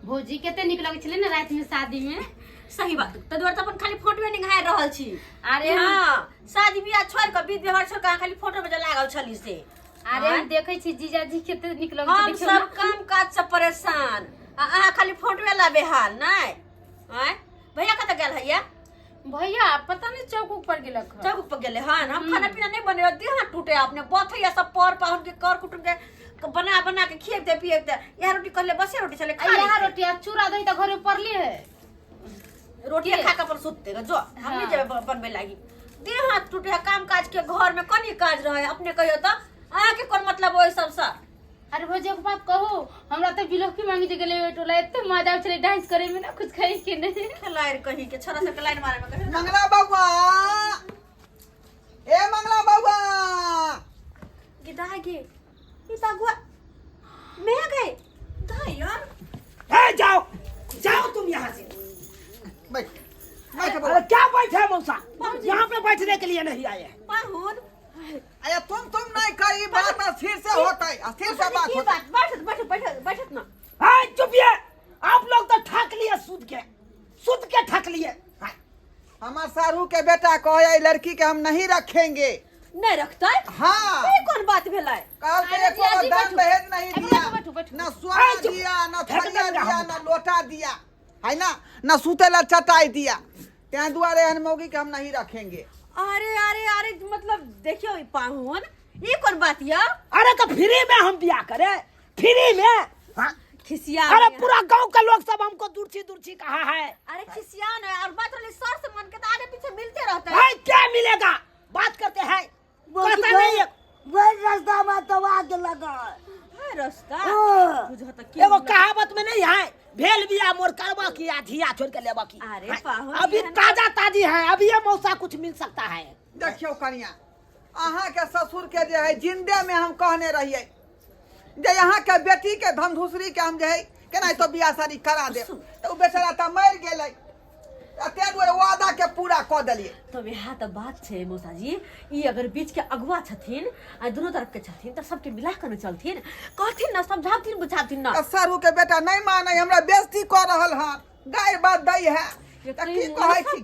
भौजी केते निक लगे छले ना रात में शादी में। सही बात त दुआर त अपन खाली फोटो में निहार रहल छी। अरे हां शादी बियाह छोड़ के विध व्यवहार छोड़ के खाली फोटो में लागल छली से। अरे हम देखे छी जीजाजी केते निक लगे हम सब काम काज से परेशान आ खाली फोटो ला बेहाल नहीं। हैं भैया कत गेल हैया? भैया पता नहीं चौक ऊपर गेलक। चौक पर गेले हन। हम खाना पीना नहीं बने देह टूटे अपने बथैया सब पर पाहुन के कर कुटुम के बना बना के खिएते पिएते। यहाँ रोटी कर ले बसे रोटी चले खा। यहाँ रोटी आ चूड़ा दही त घरे परले है। रोटी खा के पर सुतते जो हम नहीं जब बनबे लागी। देह हाथ टूटे काम काज के घर में कनी काज रहे अपने कहियो त आ के कोन मतलब ओइ सब सा। अरे भौजी एक बात कहू हमरा त बिलोकी मांगी जे गेले टोला एते मजा आवे छले डांस करे में ना कुछ खाई के नहीं खलायर कही के छोरा सब के लाइन मारे में कहे मंगला बाबा ए मंगला बाबा गिदा गे इता गुआ मैं गए दा यार। ए जाओ जाओ तुम यहाँ से। बैठ बैठ अरे क्या बैठे मौसा? यहाँ पे बैठने के लिए नहीं आए। पाहुन अरे तुम नहीं करी बात स्थिर से होता है स्थिर से बात होता है। बैठत ना। हाय चुपिए। आप लोग तो ठक लिए सुध के ठक लिए। हमार सारू के बेटा कहे लड़की के हम नहीं रखेंगे। नहीं रखता है? हाँ ये कौन बात भेलाई? काल के एक बार दान दहेज नहीं दिया न सोना दिया न थरिया दिया न लोटा दिया है ना न सुतेला चटाई दिया। त्या दुआरे हन मौगी के हम नहीं रखेंगे। अरे अरे अरे मतलब देखियो पाहुन ये कौन बात या? अरे तो फ्री में हम बियाह करे फ्री में। हाँ? खिसिया अरे पूरा गांव के लोग सब हमको दूरची कहा है। अरे खिसिया ना और बात वाले सर से मन के तो आगे पीछे मिलते रहते भाई क्या मिलेगा बात करते हैं कहते नहीं वही रास्ता में तो आगे लगा है रास्ता। हाँ। बुझा तो एगो कहावत में नहीं है भेल बिया मोर करवा की धिया छोड़ के लेबा की। अरे पाहुन अभी ताजा ताजी है अभी ये मौसा कुछ मिल सकता है। देखियो कनिया अहाँ के ससुर के जे है जिंदे में हम कहने रहिए जे यहाँ के बेटी के धमधुसरी के हम जे है केना तो बियाह शादी करा दे तो बेचारा त मर गेलै अते दुआरे वादा के पूरा क देलिए। तो यहाँ तो बात छे मौसा जी ई अगर बीच के अगुआ छथिन आ दोनों तरफ के छथिन तो सबके मिला कर चलथिन कहथिन ना समझाथिन बुझाथिन ना। सारू के बेटा नहीं माने हमरा बेइज्जती कर रहल हन गाय बात दई है त की कहै छी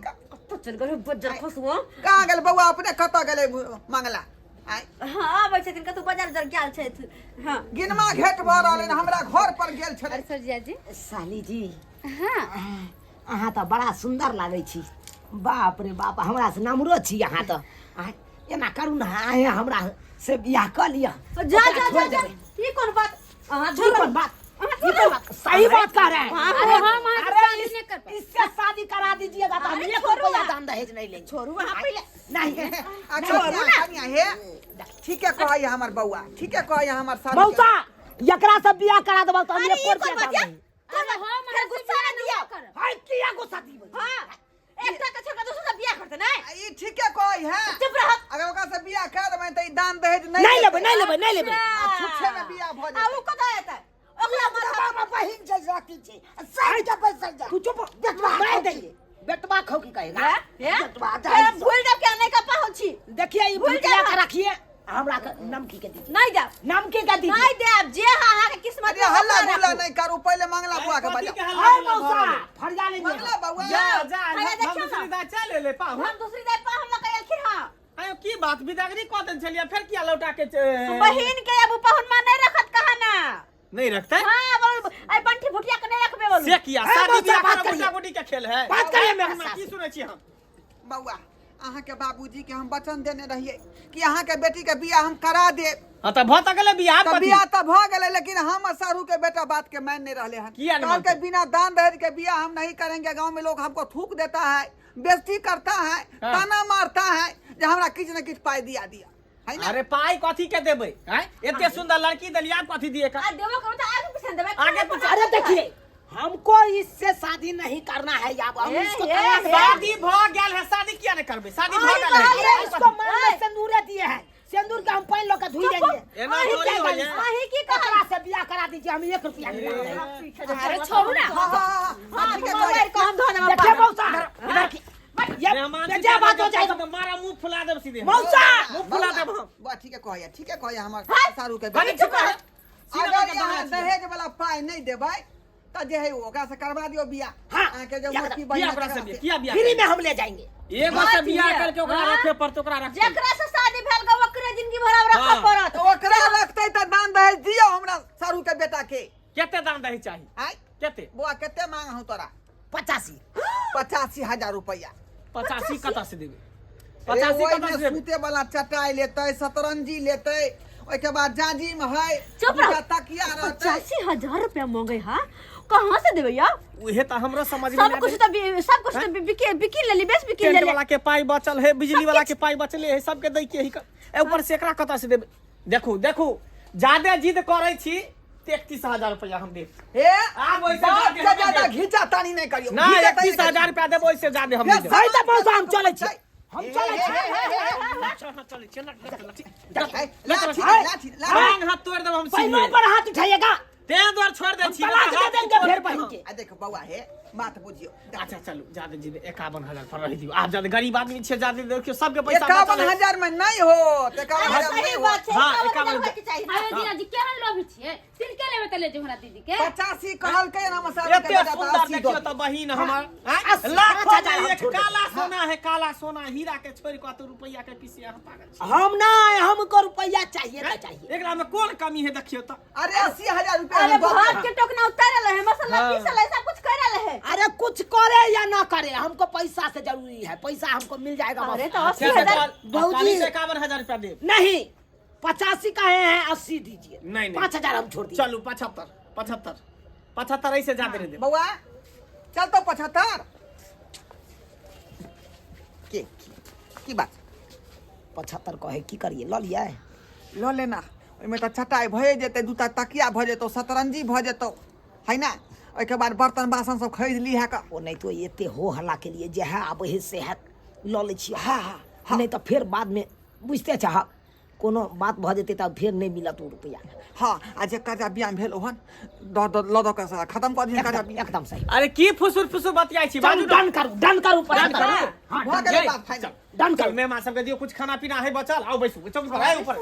तो चल गए बजर फसुओ कहां गेल बउआ अपने कत गेलै मंगला आय हां आबै छथिन कतौ बाजार जर गेल छै। हां गिनमा घेट भ रहलै हमरा घर पर गेल छलै। अरे सरजिया जी साली जी हां अहाँ तो बड़ा सुंदर लागे छी। बाप रे बाप हमरा से नमरो छी अहाँ तो एना करू ना आए हमरा से बियाह कर लिया। जा जा जा जा ये कौन बात हां ये कौन बात सही बात कह रहे हैं। अरे हम शादी नहीं कर पाए। इससे शादी करा दीजिएगा तो हम अरे एक छोड़ो रुपया ना। दान दहेज नहीं लेंगे। छोरू वहां पहले नहीं अच्छा कनिया हे ठीक है कहै हमर बउआ ठीक है कहै हमर सारू मौसा एकरा से बियाह करा देबो तो हम अरे एक ये रुपया कौन बात दान है? नहीं। अरे हम गुस्सा ना दिया हाय किया गुस्सा दी बे? हां एकटा के छोड़ दूसरा बियाह करते नहीं ई ठीक है कहै है चुप रह। अगर ओकरा से बियाह कर देबै त ई दान दहेज नहीं लेबै नहीं लेबै नहीं लेबै। छुच्छे में बियाह भ आ जेतै। वो कदा आता ओकरा बाबा में बहिन से राखी छी सही के पैसा जा तू चुप मैं देंगे बेटवा खौ की कहेगा। बेटवा है भूल जा के आने का पाहो छी देखिए ये भूल बुटिया जाओ। का रखिए हमरा के नमकी के दीजिए नहीं जा नमकी का दीजिए। नहीं दे जे हां के किस्मत अरे हल्ला गुल्ला नहीं करू पहले मंगला बुआ के बजा। हाय मौसा फरिया ले मंगला बउआ अरे देखियो ना दूसरी चल ले पाहु हम दूसरी दाई पा हम लगा खिर हां आयो की बात बिदागरी क देन छलिया फिर किया लौटा के बहिन के अब पाहुन मा नहीं रखत कहा ना नहीं रखता हां बोल आई बंठी भुटिया के नहीं रखबे बोल से किया ए, शादी मौसा, बियाह बात का करिए। गोटी का खेल है। बात करिए मेरे हम साथ। की सुनै छी हम बउआ अहाँ के बाबूजी के हम वचन देने रहिए कि अहाँ के बेटी के बियाह हम करा देब। हां त भ त गेले बियाह तो बियाह तो भ गेलै लेकिन हम सारू के बेटा बात के मान नहीं रहले हन। किया नहीं कहल के मानते? बिना दान दहेज के बियाह हम नहीं करेंगे। गांव में लोग हमको थूक देता है बेइज्जती करता है हाँ। ताना मारता है जे हमरा किछ न किछ पाई दिया है ना। अरे पाई कथी के देबै हैं एते सुंदर लड़की दलिया कथी दिए का आ देबो करो तो आगे पीछे देबे आगे पीछे। अरे देखिए हमको इससे शादी नहीं करना है या हम इसको तलाक दे- शादी भ गेल है शादी किया नहीं करबे शादी भ अरे गेल है। अरे इसको मन में सिंदूरे दिए हैं सिंदूर के हम पहन लो के धुई देंगे। एना थोड़ी हो है। आही की एकरा से बियाह करा दीजिए हम 1 रुपया नहीं लेंगे। अरे छोड़ू ना हाँ, हाँ, हाँ, ठीक है, कोई- मोबाइल को हम धोने में देखिए मौसा इधर की ये मेहमान ये बात हो जाएगा। तो मारा मुंह फुला देब सीधे मौसा मुंह फुला देब हम बउआ ठीक है कहया हमर सारू के कनी बेटा। चुप रह अगर यहाँ दहेज वाला पाई नहीं देबै त जे है ओकरा से करवा दियो बिया हाँ, के जो क्या मोटी करा- बहिन किया ओकरा से बिया किया बिया फ्री में हम ले जाएंगे। एगो से बिया करके ओकरा रखे पड़त ओकरा रखे जेकरा से शादी भेल ग ओकरे जिंदगी भर अब रखा हाँ। पड़त तो ओकरा रखते त दान दहेज दियो हमरा सारू के बेटा के केते दान दही चाहिए आय केते बुआ केते मांग हूं तोरा 85। 85,000 रुपया 85 कता से देबे अरे 85 ओइ कता में से देबे सूते वाला चटाई लेते सतरंजी लेते ओइ के बाद जाजिम है चुप रह। तकिया रहते 85,000 रुपया मांगे हा कहाँ से देबे या उहे त हमरो समझ में सब ना कुछ आबे। तो सब कुछ तो बिकी ले ली बेच बिकी ले टेंट ली वाला के पाई बचल है बिजली वाला के पाई बचले है सबके दै के ही ऊपर से एकरा कता से देबे देखू देखू ज्यादा जिद करे छी 31,000 रुपया हम देब हे आब ओइसे बात जाके से हम ज्यादा देब। घिचा तानी नहीं करियो ना घिचा तानी 31,000 रुपया देबो ओइसे ज्यादा हम हे नहीं देब सही त मौसा हम चले छी। हम चले छी। चल चल लाठी लाठी लाठी बांग हाथ तोड़ देब हम पहले सीधे पर हाथ उठाइएगा। ते द्वार छोड़ दे छी तलाक दे देंगे फिर बहन के। आ देखो बउआ हे बात बुझियो अच्छा चलो ज्यादा जिद 51,000 पर रह दियो आप ज्यादा गरीब आदमी छे ज्यादा देखियो सबके पैसा बचल है। 51,000 में नहीं हो 51,000 सही नहीं बात हो है हाँ, 51,000 51,000 के चाहिए आयो जीजा जी केहन लोभी छियै तिल के लेबे त ले जो हमरा दीदी के 85 कहल के ना मसाला के एते बजा सुंदर 80 देखियो दो त बहिन हमर अस्सी, लाखों 5,000 में एक छोड़ दे। काला सोना है काला सोना हीरा के छोड़ के तो रुपया के पीछे हम पागल छी हम ना हमको रुपया चाहिए ना चाहिए। एकरा में कौन कमी है देखियो त अरे 80,000 रुपया अरे हम दो भात के टोकना उतारे है मसाला हाँ। पीस ले सब कुछ करे है अरे कुछ करे या ना करे हमको पैसा से जरूरी है। पैसा हमको मिल जाएगा बस। अरे तो अच्छा 80,000 बहूजी। 51,000 रुपया दे नहीं 85 का है 80 दीजिए। नहीं, नहीं। 5,000 हम छोड़ दिए। चलो 75 ऐसे ज्यादा दे बउआ चल तो 75 की बात 75 कहे की करिए ल लिया है। लो लेना ओइमे त छटाई भए जेते दूटा तकिया भ जेतो सतरंजी भ जेतो है ना ओइ के बाद बर्तन बासन सब खरीद ली है का वो नहीं तो ये हो हल्ला के लिए जे है अब ही से है ल ले छिए। हाँ, हाँ। नहीं तो फिर बाद में बुझते चाह कोनो बात भ जेते तब फिर नहीं मिलत उ रुपया। हां आज काजा बियान भेल ओहन ल दो का खत्म कर दिन काजा बियान एकदम सही। अरे की फुसुर फुसुर बतियाई छी बाजू डन करू डन करू। हाँ भ डन गेलै बात फाइनल डन चल करू। मेहमान सबके दियो कुछ खाना पीना है बचल आओ बैसू चौक पर आए ऊपर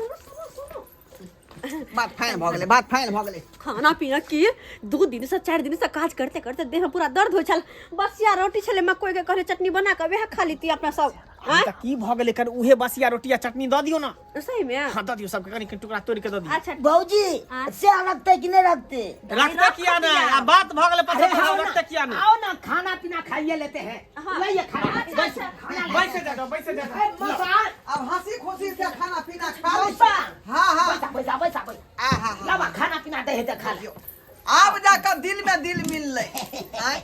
बात फाइनल भ गेलै बात फाइनल भ गेलै खाना पीना की 2 दिन से 4 दिन से काज करते करते देह में पूरा दर्द हो चल बस यार रोटी छले मकोई के करे चटनी बना के वेह खा लीती अपना सब त की भ गेलै कर उहे बसिया रोटिया चटनी द दियो ना सही में हां द दियो सबके कनी टुकड़ा तोड़ के द दियो अच्छा बहूजी से रखते कि नहीं रखते? रखते किया ना आ बात भ गेलै अरे पता आओ रखते किया ना आओ ना खाना पीना खाइए लेते हैं। हाँ। लाइए खाना। अच्छा, बैसे जा जाओ बैसे जा जाओ। मसाल अब हंसी खुशी से खाना पीना खा ली मौसा। हां हां पैसा पैसा पैसा पैसा आ हां लावा खाना पीना दे है खा लियो। अब जाकर दिल में दिल मिल ले आय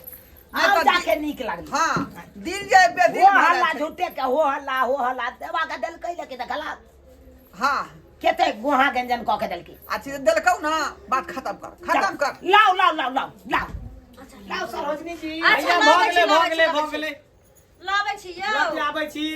अब जाके नीक लागल। हां दिल जे बेदिल हो भऽ हल्ला जाइ छै। झूठे के हो हल्ला देवा के दिल कैले के देखला हां केते गुहा गंजन क के दिल की। अच्छी देलकौ ना बात खत्म कर लाओ लाओ लाओ लाओ लाओ लाओ सरोजनी जी। अच्छा, भइया भ गेलै लाबै छी लाबै लाबै छी छी यौ आबै छी